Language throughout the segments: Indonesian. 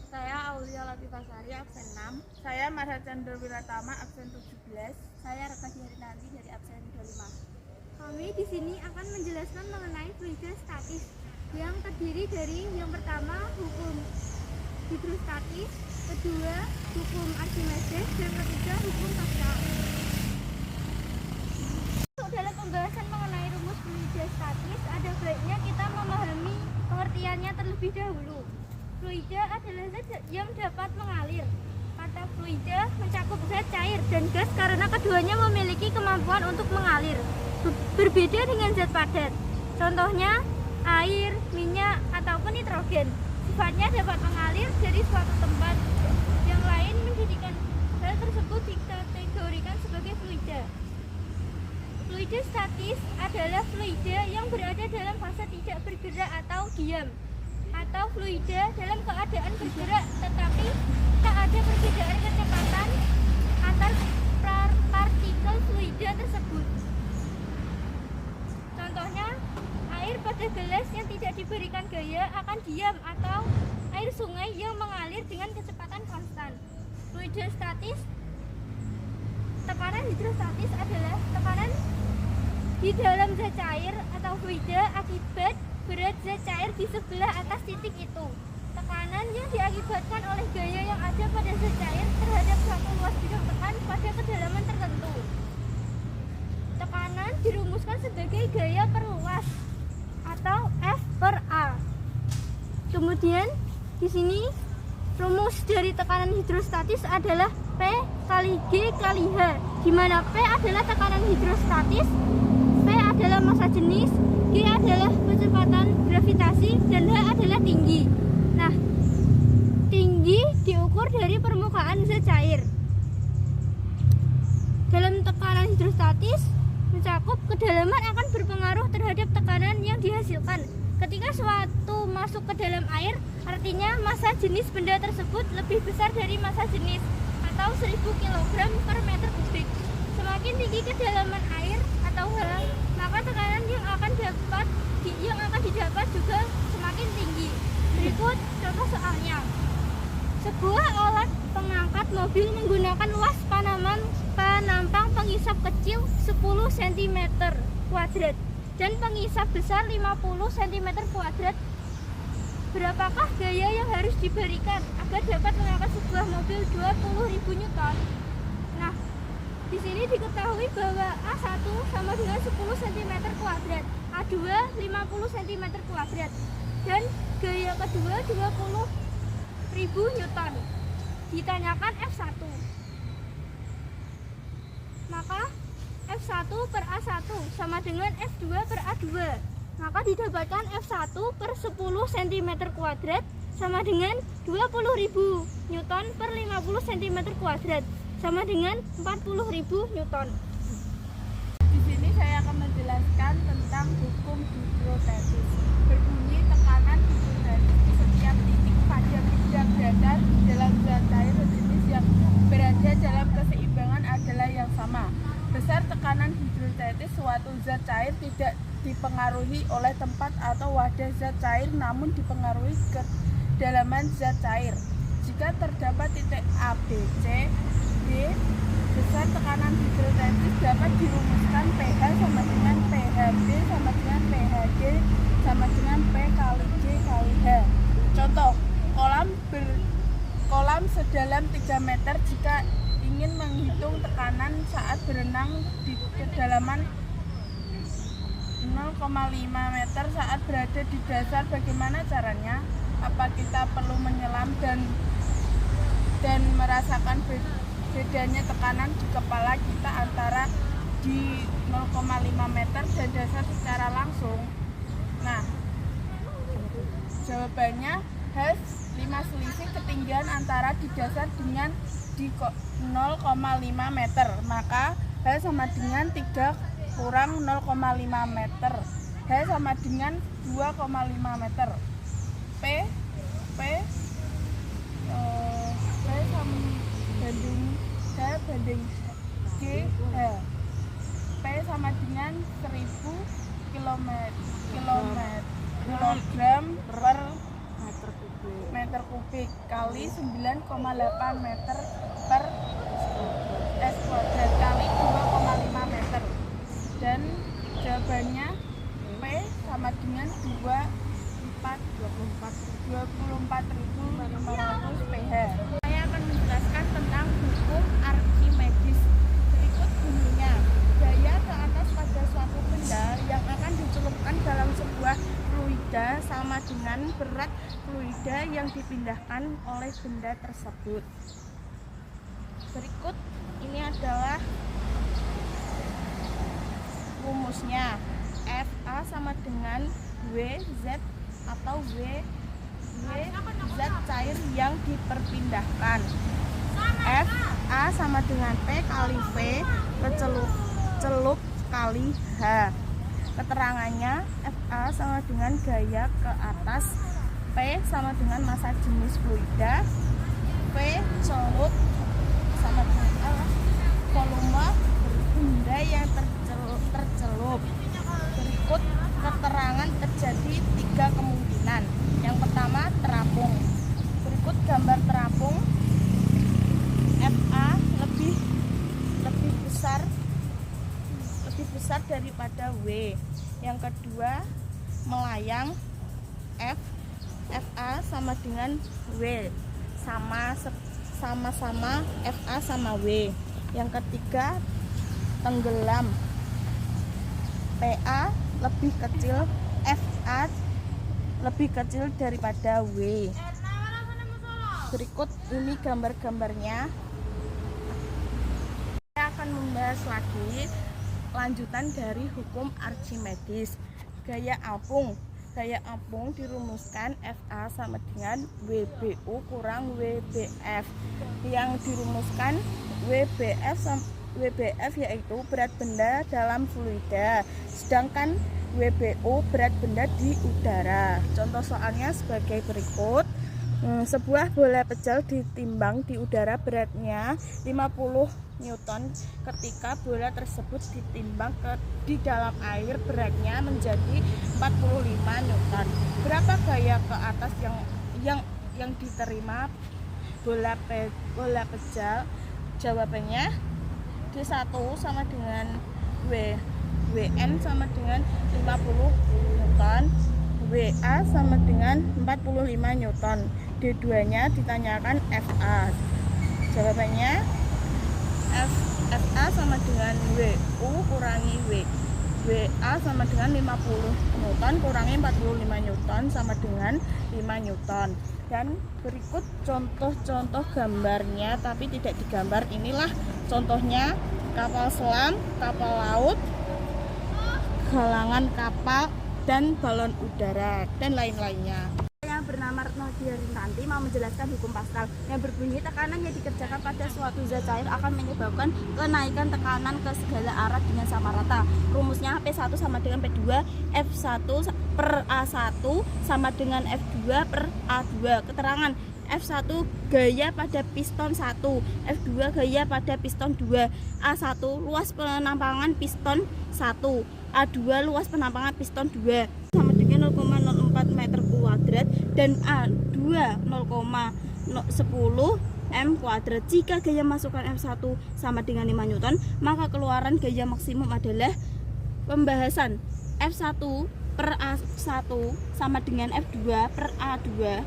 Saya Aulia Latifasari, absen 6. Saya Marha Chandra Wiratama, absen 17. Saya Reka Nanti dari absen 25. Kami di sini akan menjelaskan mengenai fluida statis yang terdiri dari yang pertama hukum hidrostatis, kedua hukum Archimedes, dan ketiga hukum Pascal. Dalam pembahasan mengenai rumus fluida statis, ada baiknya kita memahami pengertiannya terlebih dahulu. Fluida adalah zat yang dapat mengalir. Kata fluida mencakup zat cair dan gas karena keduanya memiliki kemampuan untuk mengalir. Berbeda dengan zat padat. Contohnya air, minyak, ataupun nitrogen. Sifatnya dapat mengalir dari suatu tempat yang lain menjadikan hal tersebut dikategorikan sebagai fluida. Fluida statis adalah fluida yang berada dalam fase tidak bergerak atau diam, atau fluida dalam keadaan bergerak tetapi tak ada perbedaan kecepatan antar partikel fluida tersebut. Contohnya, air pada gelas yang tidak diberikan gaya akan diam, atau air sungai yang mengalir dengan kecepatan konstan. Fluida statis. Tekanan hidrostatis adalah tekanan di dalam zat cair atau fluida akibat berat zat cair di sebelah atas titik itu. Tekanan yang diakibatkan oleh gaya yang ada pada zat cair terhadap suatu luas bidang tekan pada kedalaman tertentu. Tekanan dirumuskan sebagai gaya per luas atau F per A. Kemudian di sini rumus dari tekanan hidrostatis adalah P kali G kali H, di mana P adalah tekanan hidrostatis, P adalah massa jenis, G adalah kecepatan gravitasi, dan H adalah tinggi. Nah, tinggi diukur dari permukaan zat cair. Dalam tekanan hidrostatis, mencakup kedalaman akan berpengaruh terhadap tekanan yang dihasilkan. Ketika suatu masuk ke dalam air, artinya massa jenis benda tersebut lebih besar dari massa jenis atau 1000 kg per meter kubik. Semakin tinggi kedalaman air atau H, maka tekanan yang akan didapat juga semakin tinggi. Berikut contoh soalnya. Sebuah alat pengangkat mobil menggunakan luas penampang pengisap kecil 10 cm kuadrat dan pengisap besar 50 cm kuadrat. Berapakah gaya yang harus diberikan agar dapat mengangkat sebuah mobil 20.000 Newton? Nah, di sini diketahui bahwa A1 sama dengan 10 cm kuadrat, A2 50 cm kuadrat, dan gaya kedua 20.000 Newton. Ditanyakan F1. Maka F1 per A1 sama dengan F2 per A2. Maka didapatkan F1 per 10 cm kuadrat sama dengan 20.000 Newton per 50 cm kuadrat sama dengan 40.000 Newton. Di sini saya akan menjelaskan tentang hukum hidrostatis. Berbunyi tekanan hidrostatis di setiap titik pada bidang datar dalam zat cair sejenis yang berada dalam keseimbangan adalah yang sama. Besar tekanan hidrostatis suatu zat cair tidak dipengaruhi oleh tempat atau wadah zat cair, namun dipengaruhi kedalaman zat cair. Jika terdapat titik A, B, C, D, besar tekanan hidrostatis dapat dirumuskan pH sama dengan pHb sama dengan pHd sama dengan P kali G kali H. Contoh, kolam sedalam 3 meter jika ingin menghitung tekanan saat berenang di kedalaman 0,5 meter saat berada di dasar, bagaimana caranya? Apa kita perlu menyelam dan merasakan bedanya tekanan di kepala kita antara di 0,5 meter dan dasar secara langsung? Nah, jawabannya has 5 selisih ketinggian antara di dasar dengan di 0,5 meter, maka H sama dengan 3 kurang 0,5 meter. H sama dengan 2,5 meter. P sama banding H banding G H. P sama dengan 1000 kilogram per meter kubik. meter kubik kali 9,8 meter per S kuadrat kali 2,5 meter. Dan jawabannya P sama dengan 24.500 PH. Saya akan menjelaskan tentang hukum Archimedes. Berikut bunyinya. Gaya ke atas pada suatu benda yang akan dicelupkan dalam sebuah fluida sama dengan berat fluida yang dipindahkan oleh benda tersebut. Berikut ini adalah rumusnya. FA sama dengan WZ atau WZ cair yang diperpindahkan. FA sama dengan P kali V celup kali H. Keterangannya FA sama dengan gaya ke atas, P sama dengan massa jenis fluida, V celup sama dengan volume benda yang tercelup. Berikut keterangan terjadi 3 kemungkinan. Yang pertama terapung. Berikut gambar terapung. FA lebih besar daripada W. Yang kedua melayang. FA sama dengan W, sama-sama FA sama W. Yang ketiga tenggelam. PA lebih kecil, FA lebih kecil daripada W. Berikut ini gambar-gambarnya. Saya akan membahas lagi lanjutan dari hukum Archimedes. Gaya apung. Gaya apung dirumuskan FA sama dengan WBU kurang WBF. Yang dirumuskan WBF yaitu berat benda dalam fluida, sedangkan WBU berat benda di udara. Contoh soalnya sebagai berikut. Sebuah bola pecel ditimbang di udara beratnya 50 Newton. Ketika bola tersebut ditimbang di dalam air beratnya menjadi 45 Newton. Berapa gaya ke atas yang diterima bola pecel? Jawabannya D1 sama dengan WN sama dengan 50 Newton, WA sama dengan 45 Newton. D2 nya ditanyakan FA. Jawabannya FA sama dengan WU kurangi WA sama dengan 50 Newton kurangi 45 Newton sama dengan 5 Newton. Dan berikut contoh-contoh gambarnya, tapi tidak digambar. Inilah contohnya: kapal selam, kapal laut, galangan kapal, dan balon udara, dan lain-lainnya. Yang bernama Retno Diarintanti mau menjelaskan hukum Pascal yang berbunyi tekanan yang dikerjakan pada suatu zat cair akan menyebabkan kenaikan tekanan ke segala arah dengan sama rata. Rumusnya P1 sama dengan P2, F1 per A1 sama dengan F2 per A2. Keterangan: F1 gaya pada piston 1, F2 gaya pada piston 2, A1 luas penampangan piston 1, A2 luas penampangan piston 2 sama dengan 0,04 meter kuadrat dan A2 0,10 M kuadrat. Jika gaya masukan F1 sama dengan 5 Newton, maka keluaran gaya maksimum adalah pembahasan F1 per A1 sama dengan F2 per A2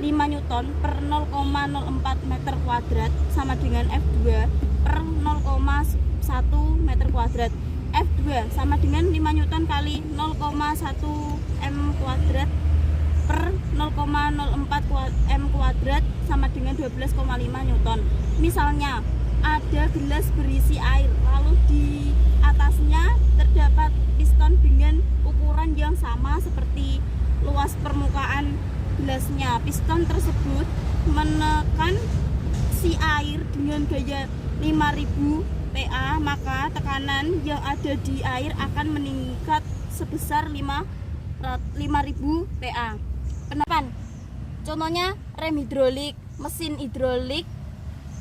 5 Newton per 0,04 meter kuadrat sama dengan F2 per 0,1 meter kuadrat. F2 sama dengan 5 Newton kali 0,1 M kuadrat per 0,04 M kuadrat sama dengan 12,5 Newton. Misalnya ada gelas berisi air, lalu di atasnya terdapat piston dengan ukuran yang sama seperti luas permukaan gelasnya. Piston tersebut menekan si air dengan gaya 5000 PA, maka tekanan yang ada di air akan meningkat sebesar 5000 PA. Penerapan contohnya rem hidrolik, mesin hidrolik,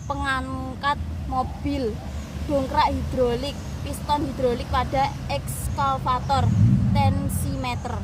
pengangkat mobil, dongkrak hidrolik, piston hidrolik pada ekskavator, tensimeter.